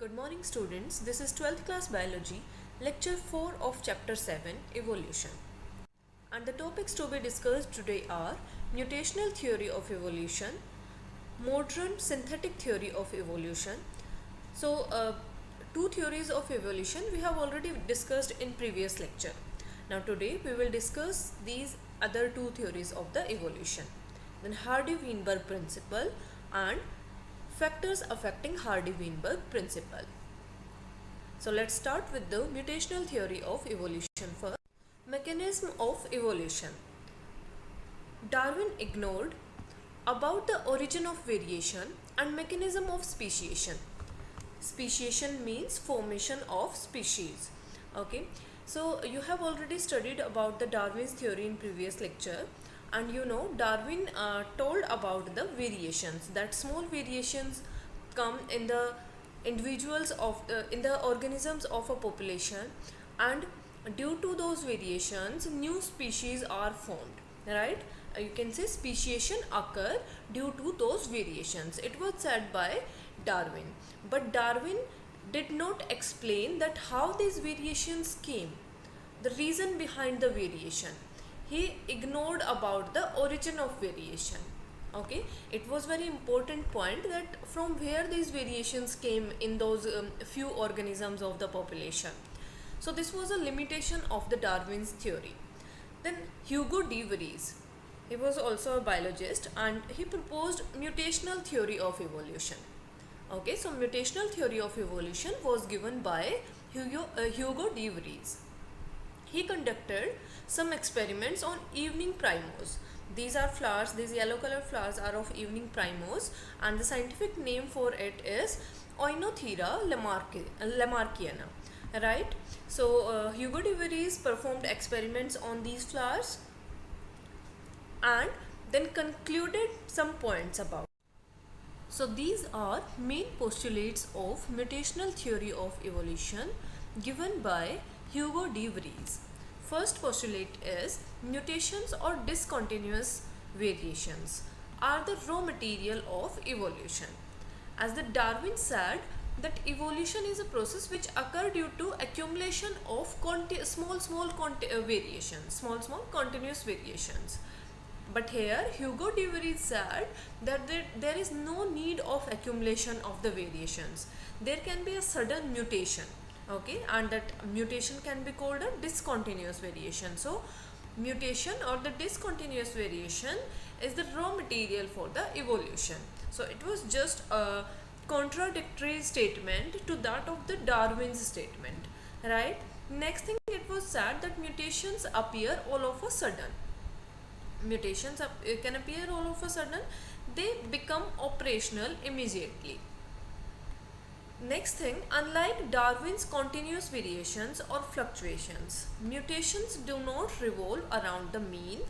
Good morning students, this is 12th class biology, lecture 4 of chapter 7, evolution. And the topics to be discussed today are mutational theory of evolution, modern synthetic theory of evolution. So, two theories of evolution we have already discussed in previous lecture. Now today we will discuss these other two theories of the evolution. Then Hardy-Weinberg principle and factors affecting Hardy-Weinberg principle. So let's start with the mutational theory of evolution first. Mechanism of evolution. Darwin ignored about the origin of variation and mechanism of speciation. Speciation means formation of species. Okay, so you have already studied about the Darwin's theory in previous lecture, and you know Darwin told about the variations, that small variations come in the individuals of in the organisms of a population, and due to those variations new species are formed, right? You can say speciation occur due to those variations. It was said by Darwin, but Darwin did not explain that how these variations came, the reason behind the variation. He ignored about the origin of variation. Okay, it was very important point that from where these variations came in those few organisms of the population. So this was a limitation of the Darwin's theory. Then Hugo de Vries, he was also a biologist, and he proposed mutational theory of evolution. Okay, so mutational theory of evolution was given by Hugo de Vries. He conducted some experiments on evening primrose. These are flowers, these yellow color flowers are of evening primrose, and the scientific name for it is Oenothera lamarckiana. Right? So Hugo de Vries performed experiments on these flowers and then concluded some points about. So these are main postulates of mutational theory of evolution given by Hugo de Vries. First postulate is mutations or discontinuous variations are the raw material of evolution. As the Darwin said that evolution is a process which occur due to accumulation of small variations, small continuous variations. But here Hugo de Vries said that there is no need of accumulation of the variations. There can be a sudden mutation, okay, and that mutation can be called a discontinuous variation. So mutation or the discontinuous variation is the raw material for the evolution. So it was just a contradictory statement to that of the Darwin's statement, right? Next thing, it was said that mutations appear all of a sudden. Mutations can appear all of a sudden, they become operational immediately. Next thing, unlike Darwin's continuous variations or fluctuations, mutations do not revolve around the mean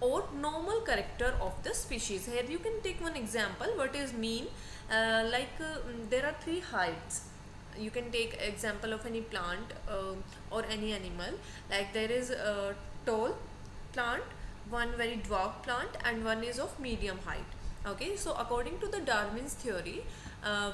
or normal character of the species. Here you can take one example. What is mean? There are three heights. You can take example of any plant or any animal. Like there is a tall plant, one very dwarf plant, and one is of medium height. Okay, so according to the Darwin's theory,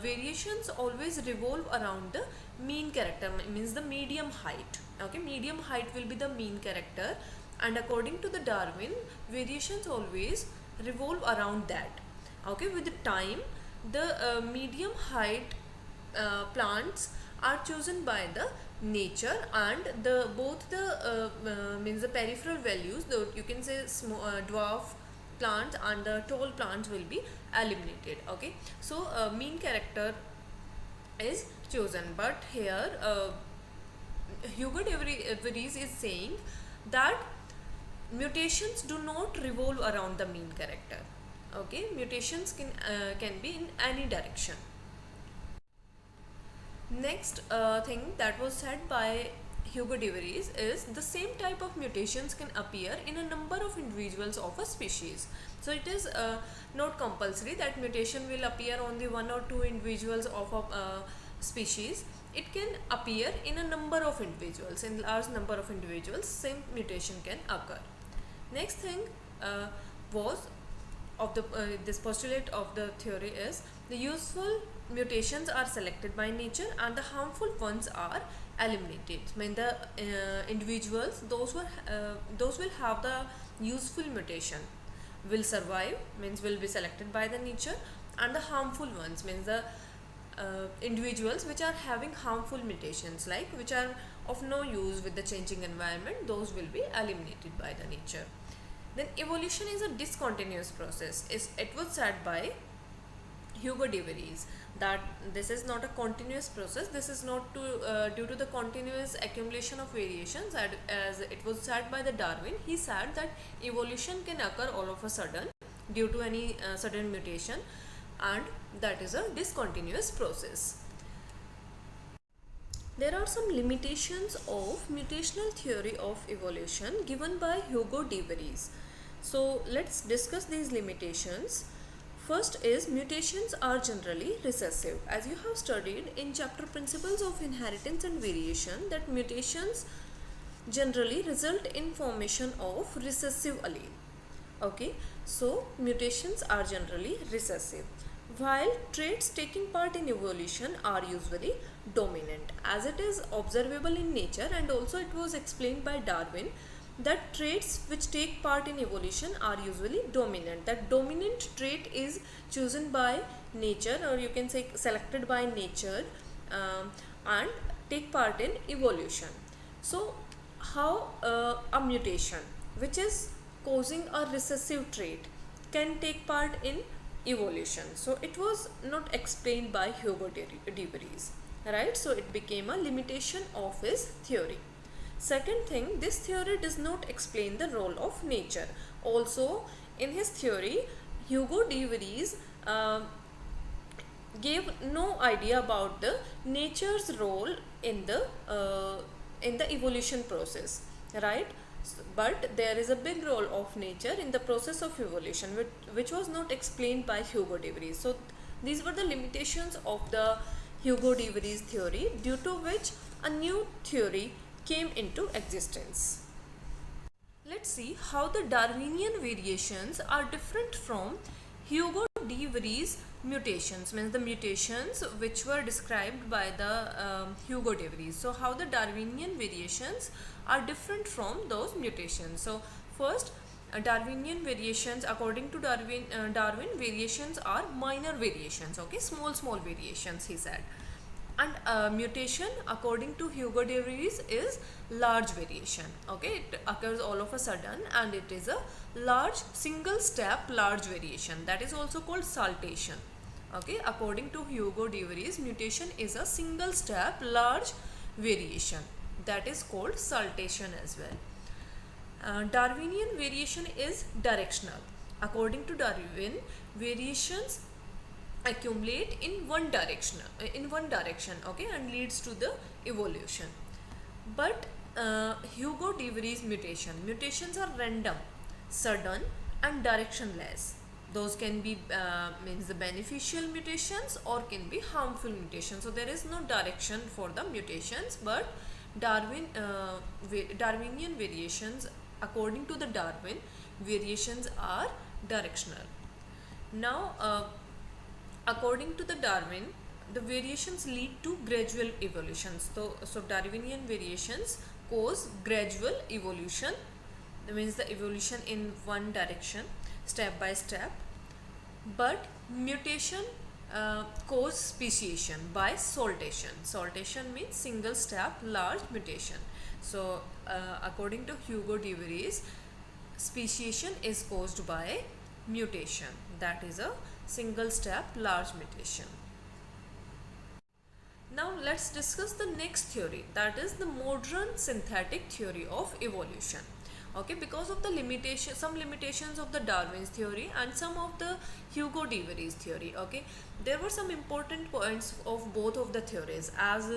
variations always revolve around the mean character, means the medium height. Okay, medium height will be the mean character, and according to the Darwin, variations always revolve around that. Okay, with the time, the medium height plants are chosen by the nature, and the both the means the peripheral values, though you can say dwarf plants and the tall plants will be eliminated. Okay, so mean character is chosen, but here Hugo de Vries is saying that mutations do not revolve around the mean character. Okay, mutations can be in any direction. Next thing that was said by Hugo de Vries is the same type of mutations can appear in a number of individuals of a species. So it is not compulsory that mutation will appear on the one or two individuals of a species. It can appear in a number of individuals, in large number of individuals, same mutation can occur. Next thing was of the this postulate of the theory is the useful mutations are selected by nature and the harmful ones are eliminated. Mean the individuals, those will have the useful mutation will survive, means will be selected by the nature, and the harmful ones means the individuals which are having harmful mutations, like which are of no use with the changing environment, those will be eliminated by the nature. Then evolution is a discontinuous process. It was said by Hugo de Vries that this is not a continuous process. This is not due to the continuous accumulation of variations, as it was said by the Darwin. He said that evolution can occur all of a sudden due to any sudden mutation, and that is a discontinuous process. There are some limitations of mutational theory of evolution given by Hugo de Vries. So let's discuss these limitations. First is mutations are generally recessive. As you have studied in chapter Principles of Inheritance and Variation, that mutations generally result in formation of recessive allele. Okay, so mutations are generally recessive, while traits taking part in evolution are usually dominant, as it is observable in nature, and also it was explained by Darwin that traits which take part in evolution are usually dominant. That dominant trait is chosen by nature, or you can say selected by nature, and take part in evolution. So how a mutation which is causing a recessive trait can take part in evolution? So it was not explained by Hugo de Vries, right? So it became a limitation of his theory. Second thing, this theory does not explain the role of nature. Also in his theory, Hugo de Vries gave no idea about the nature's role in the evolution process, right? But there is a big role of nature in the process of evolution, which was not explained by Hugo de Vries. So these were the limitations of the Hugo de Vries theory, due to which a new theory came into existence. Let's see how the Darwinian variations are different from Hugo de Vries mutations, means the mutations which were described by the Hugo de Vries. So how the Darwinian variations are different from those mutations. So first, Darwinian variations, according to Darwin, variations are minor variations, okay, small variations, he said. And mutation, according to Hugo de Vries, is large variation, okay, it occurs all of a sudden, and it is a large single step large variation, that is also called saltation. Okay, according to Hugo de Vries, mutation is a single step large variation, that is called saltation as well. Darwinian variation is directional. According to Darwin, variations accumulate in one direction, okay, and leads to the evolution. But Hugo de Vries mutations are random, sudden, and directionless. Those can be means the beneficial mutations or can be harmful mutations. So there is no direction for the mutations, but Darwinian variations, according to the Darwin, variations are directional. Now according to the Darwin, the variations lead to gradual evolutions. So Darwinian variations cause gradual evolution, that means the evolution in one direction, step by step. But mutation cause speciation by saltation. Saltation means single step large mutation. So according to Hugo de Vries, speciation is caused by mutation, that is a single step large mutation. Now let's discuss the next theory, that is the modern synthetic theory of evolution. Okay, because of the some limitations of the Darwin's theory and some of the Hugo de Vries theory, okay, there were some important points of both of the theories. As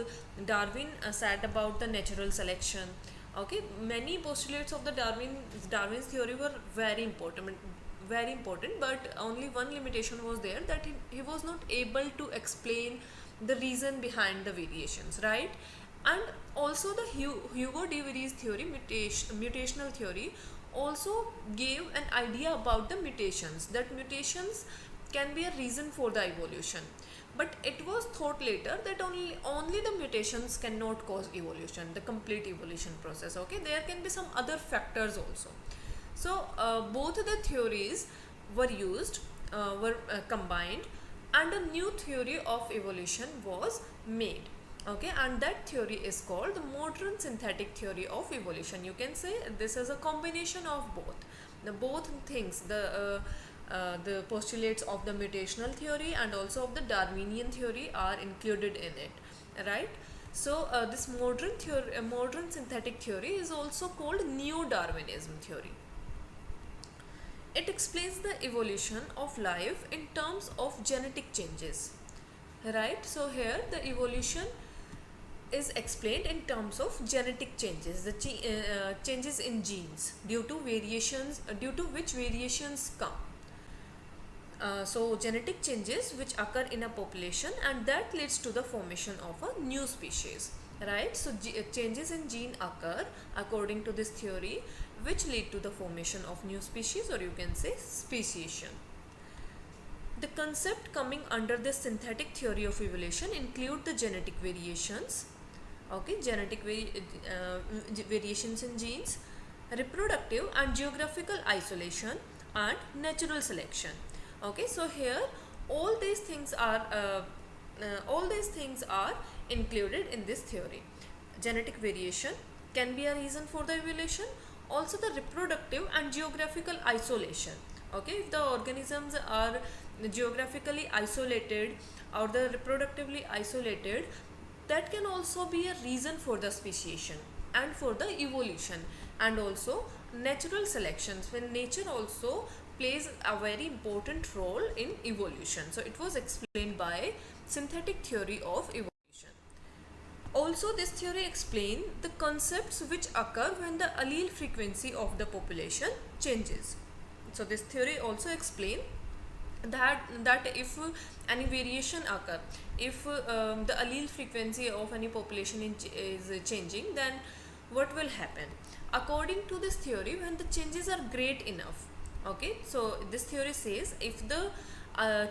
Darwin said about the natural selection, okay, many postulates of the Darwin's theory were very important, but only one limitation was there, that he was not able to explain the reason behind the variations, right? And also the Hugo de Vries theory, mutational theory, also gave an idea about the mutations, that mutations can be a reason for the evolution. but it was thought later that only the mutations cannot cause evolution, the complete evolution process. Okay, there can be some other factors also. So both the theories were used, were combined, and a new theory of evolution was made. Okay, and that theory is called the modern synthetic theory of evolution. You can say this is a combination of both. The both things, the postulates of the mutational theory and also of the Darwinian theory are included in it, right? So this modern synthetic theory is also called neo-Darwinism theory. It explains the evolution of life in terms of genetic changes, right? So here the evolution is explained in terms of genetic changes, the changes in genes due to which variations come. So genetic changes which occur in a population, and that leads to the formation of a new species, right? So changes in gene occur according to this theory, which lead to the formation of new species, or you can say speciation. The concept coming under this synthetic theory of evolution include the genetic variations, okay, variations in genes, reproductive and geographical isolation, and natural selection. Okay, so here all these things are included in this theory. Genetic variation can be a reason for the evolution. Also the reproductive and geographical isolation. Okay, if the organisms are geographically isolated or the reproductively isolated, that can also be a reason for the speciation and for the evolution. And also natural selections, when nature also plays a very important role in evolution. So it was explained by synthetic theory of evolution. Also this theory explains the concepts which occur when the allele frequency of the population changes. So this theory also explains that if any variation occur, if the allele frequency of any population is changing, then what will happen? According to this theory, when the changes are great enough, okay, so this theory says if the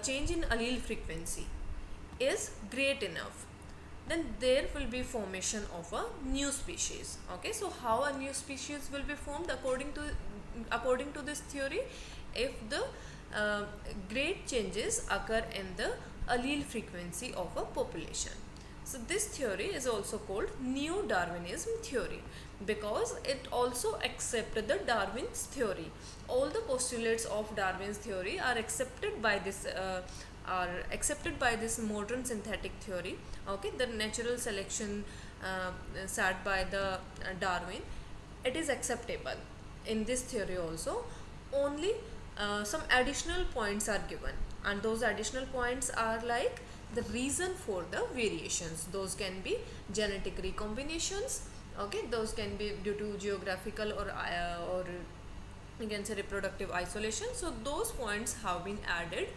change in allele frequency is great enough, then there will be formation of a new species. Okay, so how a new species will be formed according to this theory? If the great changes occur in the allele frequency of a population. So this theory is also called neo-Darwinism theory, because it also accepts the Darwin's theory. All the postulates of Darwin's theory are accepted by this modern synthetic theory. Okay, the natural selection set by the Darwin, it is acceptable in this theory also. Only some additional points are given, and those additional points are like the reason for the variations. Those can be genetic recombinations, okay, those can be due to geographical or you can say reproductive isolation. So those points have been added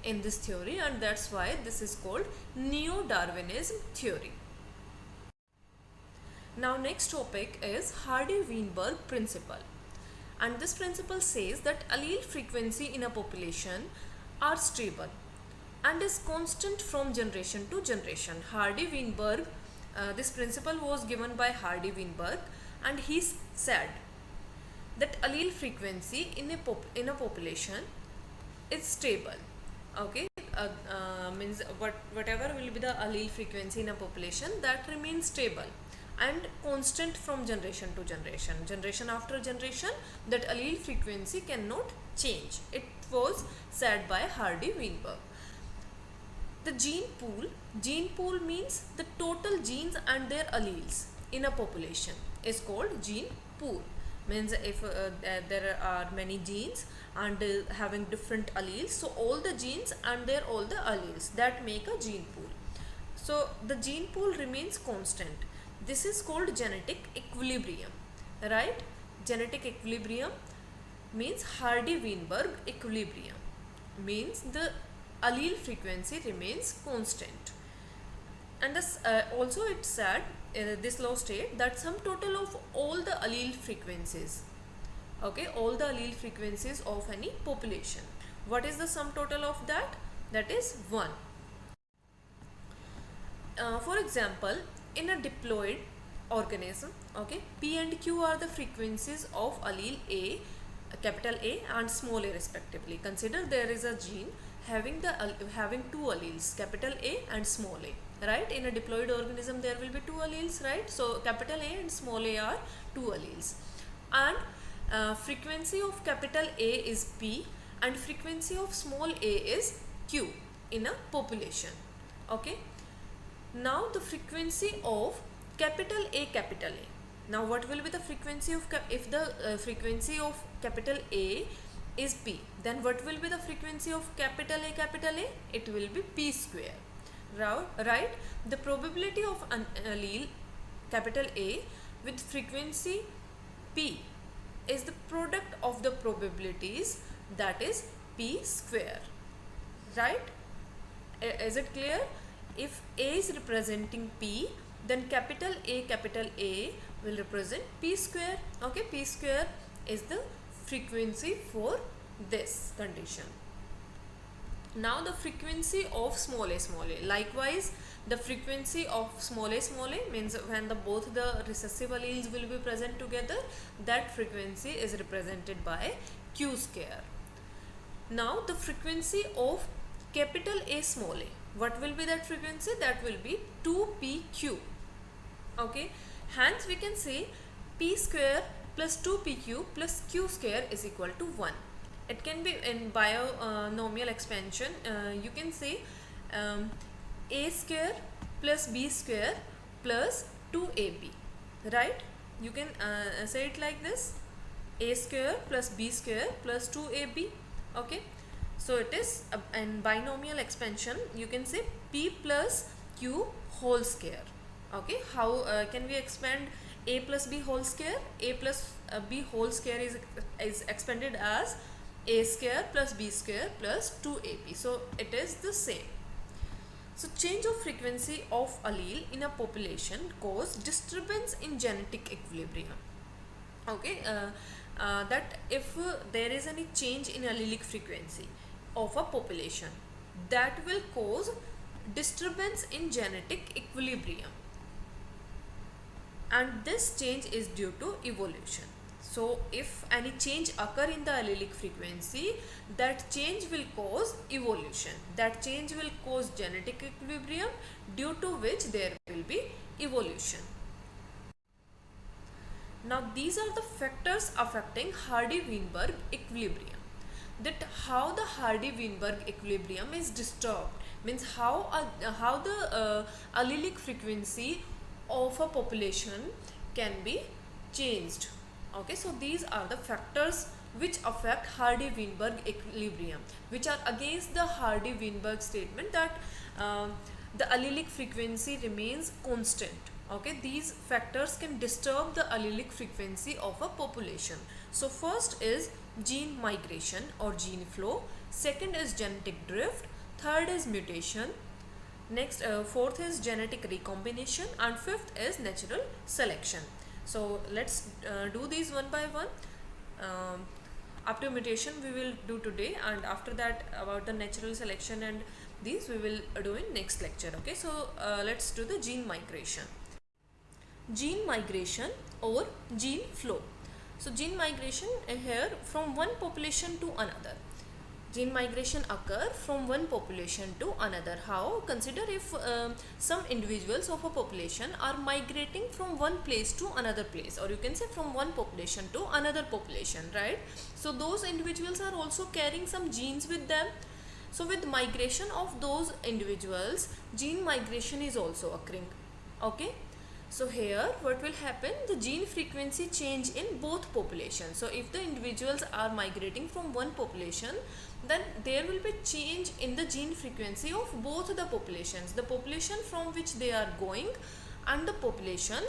in this theory, and that's why this is called neo-Darwinism theory. Now next topic is Hardy-Weinberg principle, and this principle says that allele frequency in a population are stable and is constant from generation to generation. Hardy-Weinberg, this principle was given by Hardy-Weinberg, and he said that allele frequency in a population is stable. Okay, means whatever will be the allele frequency in a population, that remains stable and constant from generation to generation. Generation after generation, that allele frequency cannot change. It was said by Hardy-Weinberg. The gene pool means the total genes and their alleles in a population is called gene pool. Means if there are many genes and having different alleles, so all the genes and their all the alleles, that make a gene pool. So the gene pool remains constant. This is called genetic equilibrium, right? Genetic equilibrium means Hardy-Weinberg equilibrium, means the allele frequency remains constant. And this, also it said, this law state that sum total of all the allele frequencies, okay, all the allele frequencies of any population, what is the sum total of that? That is 1. For example, in a diploid organism, okay, P and Q are the frequencies of allele A, capital A and small a respectively. Consider there is a gene having having two alleles, capital A and small a, right? In a diploid organism there will be two alleles, right? So capital A and small a are two alleles, and frequency of capital A is P and frequency of small a is Q in a population. Okay, now the frequency of capital A, capital A. Now what will be the frequency of if the frequency of capital A is P, then what will be the frequency of capital A, capital A? It will be P square, right? The probability of an allele capital A with frequency P is the product of the probabilities, that is P square, right? Is it clear? If A is representing P, then capital A will represent P square. Okay, P square is the frequency for this condition. Now the frequency of small a, likewise the frequency of small a means when both the recessive alleles will be present together, that frequency is represented by Q square. Now the frequency of capital A, small a, what will be that frequency? That will be 2pq. Okay, hence we can say p square plus 2pq plus q square is equal to 1. It can be in binomial expansion, you can say a square plus b square plus 2ab, right? You can say it like this: a square plus b square plus 2ab. Okay, so it is in binomial expansion, you can say p plus q whole square. Okay, how can we expand a plus b whole square? A plus b whole square is expanded as a square plus b square plus 2ab. So it is the same. So change of frequency of allele in a population cause disturbance in genetic equilibrium. Okay, that if there is any change in allelic frequency of a population, that will cause disturbance in genetic equilibrium, and this change is due to evolution. So if any change occur in the allelic frequency, that change will cause evolution, that change will cause genetic equilibrium, due to which there will be evolution. Now these are the factors affecting Hardy-Weinberg equilibrium. That how the Hardy-Weinberg equilibrium is disturbed, means how the allelic frequency of a population can be changed. Okay, so these are the factors which affect Hardy-Weinberg equilibrium, which are against the Hardy-Weinberg statement that the allelic frequency remains constant. Okay, these factors can disturb the allelic frequency of a population. So first is gene migration or gene flow, second is genetic drift, third is mutation, next fourth is genetic recombination, and fifth is natural selection. So let's do these one by one. Up to mutation we will do today, and after that about the natural selection and these we will do in next lecture. Okay, so let's do the gene migration. Gene migration or gene flow. So gene migration here from one population to another. Gene migration occur from one population to another. How? Consider if some individuals of a population are migrating from one place to another place, or you can say from one population to another population, right? So those individuals are also carrying some genes with them. So with migration of those individuals, gene migration is also occurring. Okay, so here what will happen? The gene frequency change in both populations. So if the individuals are migrating from one population, then there will be change in the gene frequency of both the populations, the population from which they are going and the population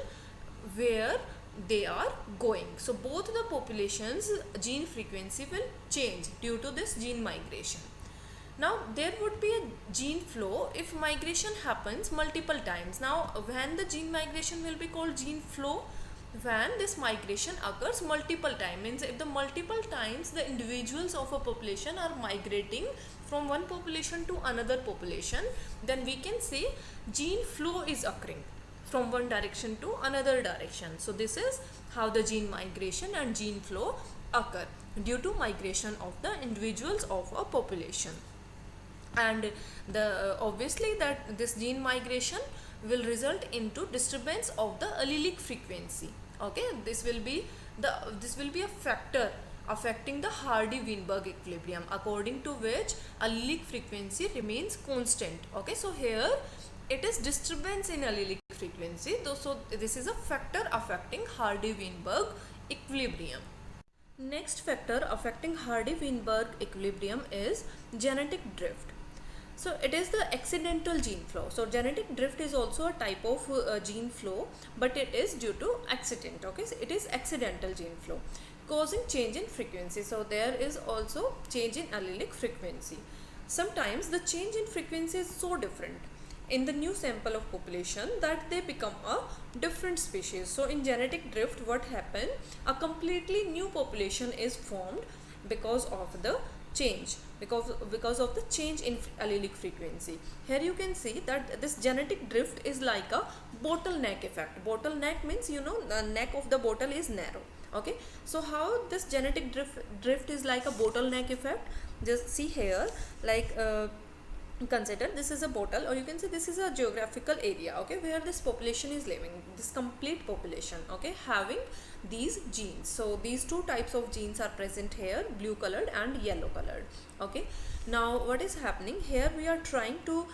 where they are going. So both the populations gene frequency will change due to this gene migration. Now there would be a gene flow if migration happens multiple times. Now when the gene migration will be called gene flow, when this migration occurs multiple times, means if the multiple times the individuals of a population are migrating from one population to another population, then we can say gene flow is occurring from one direction to another direction. So this is how the gene migration and gene flow occur due to migration of the individuals of a population. And the obviously that this gene migration will result into disturbance of the allelic frequency. Okay, this will be a factor affecting the Hardy-Weinberg equilibrium, according to which allelic frequency remains constant. Okay, so here it is disturbance in allelic frequency, so this is a factor affecting Hardy-Weinberg equilibrium. Next factor affecting Hardy-Weinberg equilibrium is genetic drift. So it is the accidental gene flow. So genetic drift is also a type of gene flow, but it is due to accident. Okay, so it is accidental gene flow causing change in frequency. So there is also change in allelic frequency. Sometimes the change in frequency is so different in the new sample of population that they become a different species. So in genetic drift, what happened? A completely new population is formed because of the change, because of the change in allelic frequency. Here you can see that this genetic drift is like a bottleneck effect. Bottleneck means, you know, the neck of the bottle is narrow. Okay, so how this genetic drift is like a bottleneck effect? Just see here, like consider this is a bottle, or you can say this is a geographical area, okay, where this population is living, this complete population, okay, having these genes. So these two types of genes are present here, blue colored and yellow colored. Okay, now what is happening here? We are trying to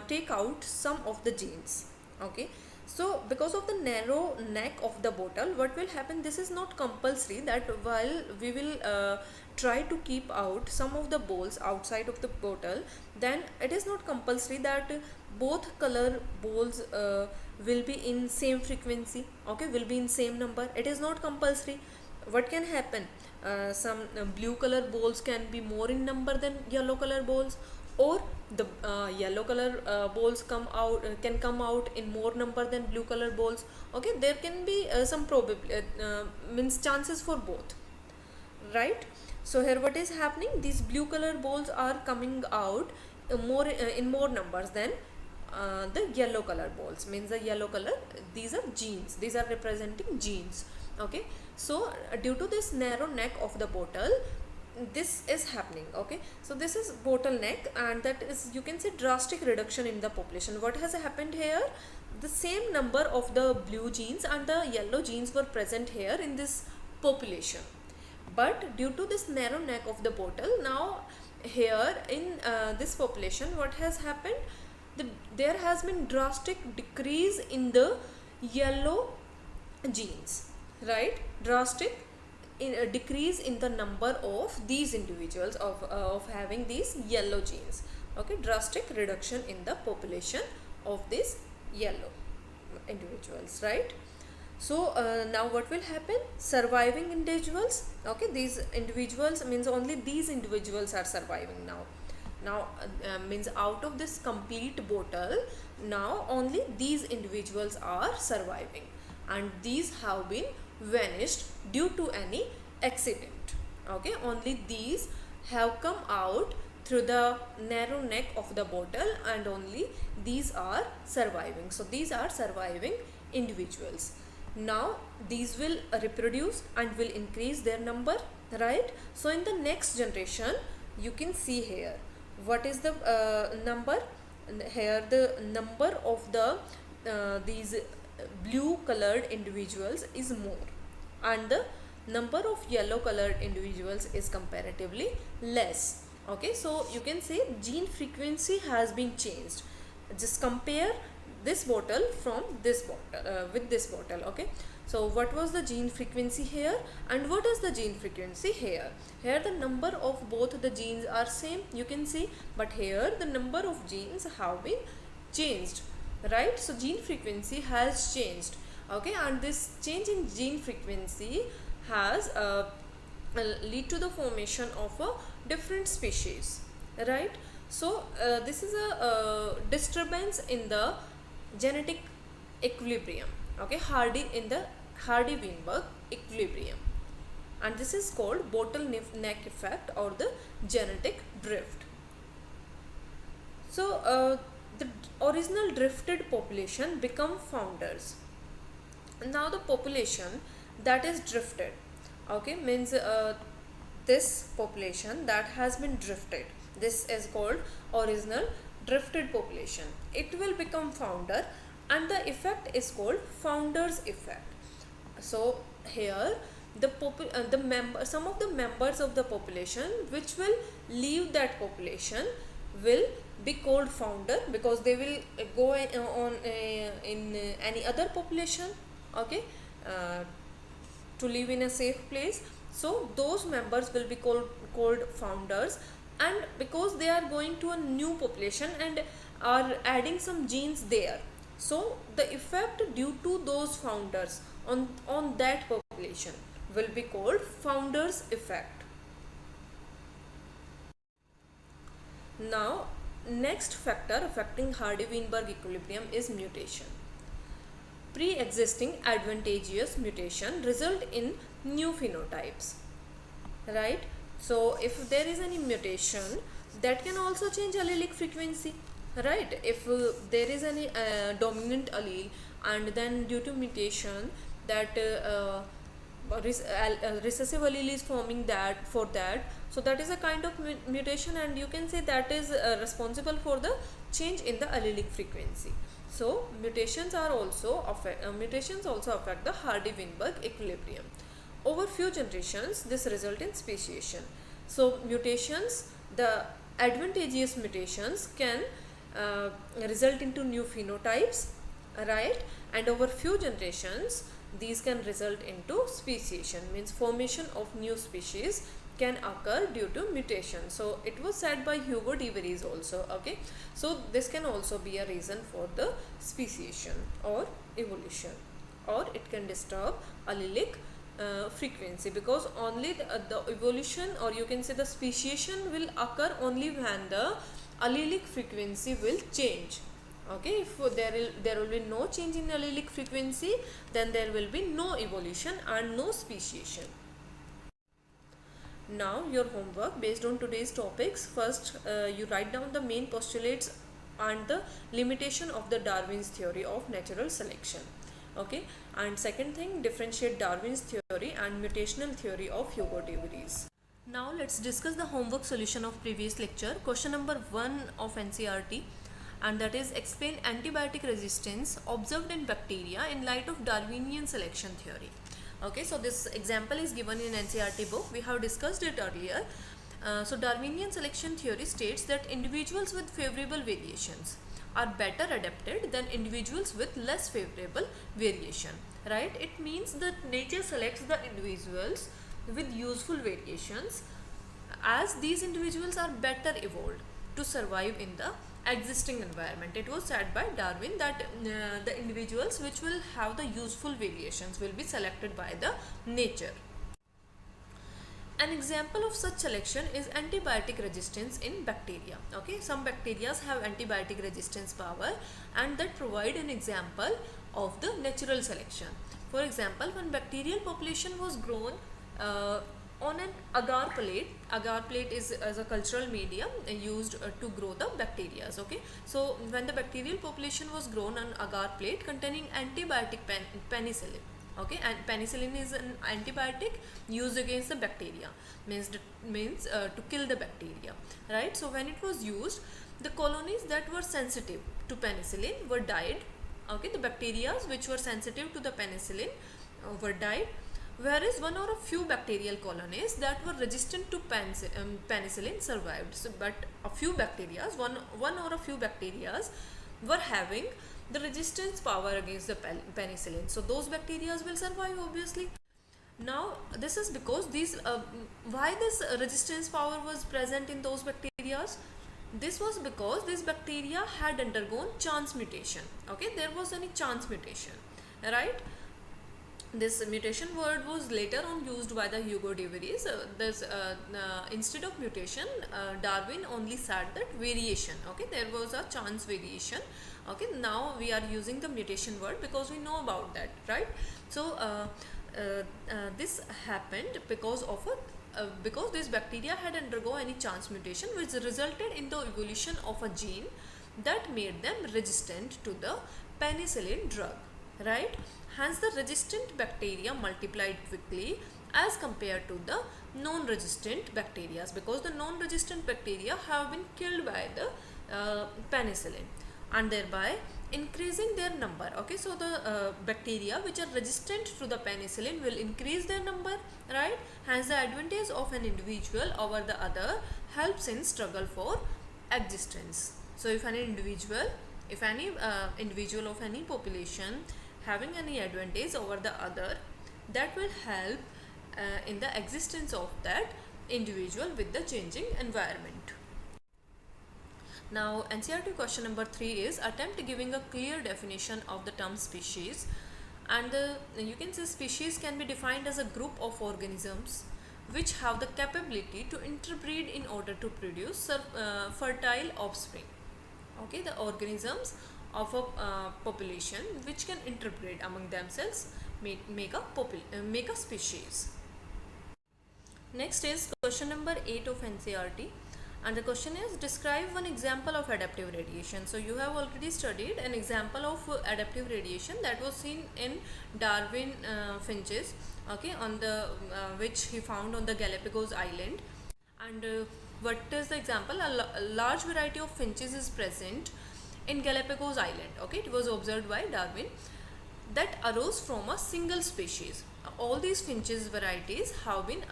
take out some of the genes. Okay, so because of the narrow neck of the bottle, what will happen? This is not compulsory that while we will try to keep out some of the balls outside of the bottle, then it is not compulsory that both color balls will be in same frequency, okay, will be in same number. It is not compulsory. What can happen? Some blue color balls can be more in number than yellow color balls, or the yellow color balls can come out in more number than blue color balls. Okay, there can be some probability, means chances for both, right? So here what is happening? These blue color balls are coming out more in more numbers than the yellow color balls, means the yellow color, these are genes, these are representing genes. Okay, so due to this narrow neck of the bottle, this is happening. Okay, so this is bottleneck, and that is, you can say, drastic reduction in the population. What has happened here? The same number of the blue genes and the yellow genes were present here in this population, but due to this narrow neck of the bottle, now here in this population, what has happened? There has been drastic decrease in the yellow genes, right? Drastic in a decrease in the number of these individuals of having these yellow genes. Okay, drastic reduction in the population of these yellow individuals, right? So now what will happen? Surviving individuals, okay, these individuals, means only these individuals are surviving now. Now means out of this complete bottle, now only these individuals are surviving, and these have been vanished due to any accident. Okay, only these have come out through the narrow neck of the bottle, and only these are surviving. So these are surviving individuals. Now these will reproduce and will increase their number, right? So in the next generation, you can see here what is the number. Here the number of the these blue colored individuals is more, and the number of yellow colored individuals is comparatively less. Okay, so you can say gene frequency has been changed. Just compare this bottle from this bottle with this bottle. Okay, so what was the gene frequency here, and what is the gene frequency here? Here the number of both the genes are same, you can see, but here the number of genes have been changed, right? So gene frequency has changed. Okay, and this change in gene frequency has lead to the formation of a different species, right? So this is a disturbance in the genetic equilibrium. Okay, Hardy in the Hardy-Weinberg equilibrium, and this is called bottleneck effect or the genetic drift. So the original drifted population become founders. Now the population that is drifted, okay, means this population that has been drifted, this is called original drifted population. It will become founder, and the effect is called founders effect. So here some of the members of the population which will leave that population will be called founder, because they will go on in any other population, okay, uh, to live in a safe place. So those members will be called founders, and because they are going to a new population and are adding some genes there, so the effect due to those founders on that population will be called founders effect. Now next factor affecting Hardy-Weinberg equilibrium is mutation. Pre-existing advantageous mutation result in new phenotypes, right? So if there is any mutation, that can also change allelic frequency, right? If there is any dominant allele, and then due to mutation that recessive allele is forming that for that, so that is a kind of mutation, and you can say that is responsible for the change in the allelic frequency. So mutations also affect the Hardy-Weinberg equilibrium. Over few generations, this result in speciation. So mutations, the advantageous mutations can result into new phenotypes, right? And over few generations, these can result into speciation, means formation of new species can occur due to mutation. So it was said by Hugo de Vries also, okay. So this can also be a reason for the speciation or evolution, or it can disturb allelic frequency, because only the evolution, or you can say the speciation, will occur only when the allelic frequency will change, okay. If there will be no change in allelic frequency, then there will be no evolution and no speciation. Now your homework based on today's topics: first you write down the main postulates and the limitation of the Darwin's theory of natural selection, okay. And second thing, differentiate Darwin's theory and mutational theory of Hugo de Vries. Now let's discuss the homework solution of previous lecture. Question number 1 of NCERT, and that is explain antibiotic resistance observed in bacteria in light of Darwinian selection theory. Okay, so this example is given in NCERT book. We have discussed it earlier. So Darwinian selection theory states that individuals with favorable variations are better adapted than individuals with less favorable variation, right? It means that nature selects the individuals with useful variations, as these individuals are better evolved to survive in the existing environment. It was said by Darwin that the individuals which will have the useful variations will be selected by the nature. An example of such selection is antibiotic resistance in bacteria. Okay, some bacteria have antibiotic resistance power, and that provide an example of the natural selection. For example, when bacterial population was grown on an agar plate. Agar plate is as a cultural medium used to grow the bacteria. Okay, so when the bacterial population was grown on agar plate containing antibiotic penicillin. Okay, and penicillin is an antibiotic used against the bacteria, means to kill the bacteria, right? So when it was used, the colonies that were sensitive to penicillin were died. Okay, the bacteria which were sensitive to the penicillin were died, whereas one or a few bacterial colonies that were resistant to penicillin survived. So, but a few bacteria, one or a few bacteria were having the resistance power against the penicillin. So those bacteria will survive, obviously. Now this is because these why this resistance power was present in those bacteria. This was because this bacteria had undergone chance mutation. Okay, there was any chance mutation, right? This mutation word was later on used by the Hugo de Vries. Instead of mutation, Darwin only said that variation. Okay, there was a chance variation. Okay, now we are using the mutation word because we know about that, right? So this happened because of a because this bacteria had undergone any chance mutation which resulted in the evolution of a gene that made them resistant to the penicillin drug, right? Hence the resistant bacteria multiplied quickly as compared to the non-resistant bacteria, because the non-resistant bacteria have been killed by the penicillin and thereby increasing their number. Okay, so the bacteria which are resistant to the penicillin will increase their number, right? Hence the advantage of an individual over the other helps in struggle for existence. So if any individual of any population having any advantage over the other, that will help in the existence of that individual with the changing environment. Now NCERT question number 3 is attempt giving a clear definition of the term species, and you can say species can be defined as a group of organisms which have the capability to interbreed in order to produce fertile offspring. Okay, the organisms of a population which can interbreed among themselves make a species. Next is question number 8 of NCERT, and the question is describe one example of adaptive radiation. So you have already studied an example of adaptive radiation that was seen in Darwin finches, okay, on the which he found on the Galapagos Island. And what is the example? A large variety of finches is present in Galapagos Island. Okay, it was observed by Darwin that arose from a single species. All these finches varieties have been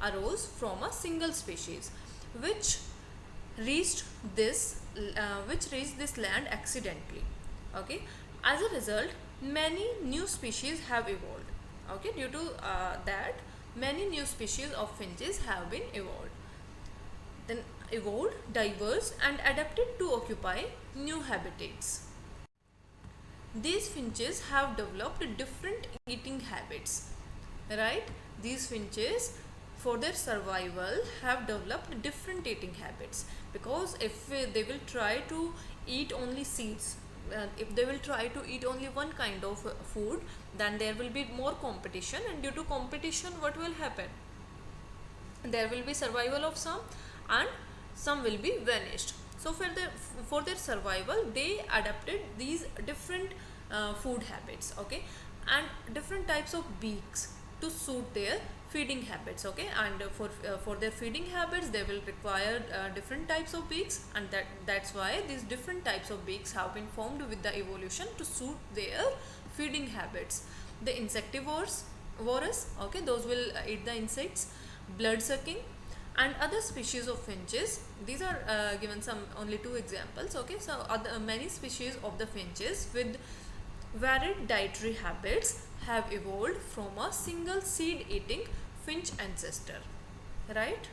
arose from a single species which reached this land accidentally. Okay, as a result, many new species have evolved. Okay, due to that, many new species of finches have been evolved, diverged and adapted to occupy new habitats. These finches have developed different eating habits, right? These finches for their survival have developed different eating habits, because if they will try to eat only seeds, if they will try to eat only one kind of food, then there will be more competition, and due to competition what will happen? There will be survival of some and some will be vanished. So for their survival they adapted these different food habits, okay, and different types of beaks to suit their feeding habits. Okay, and for their feeding habits they will require different types of beaks, and that's why these different types of beaks have been formed with the evolution to suit their feeding habits. The insectivores, okay, those will eat the insects. Blood sucking and other species of finches, these are given some only 2 examples. Okay, so many species of the finches with varied dietary habits have evolved from a single seed eating finch ancestor, right?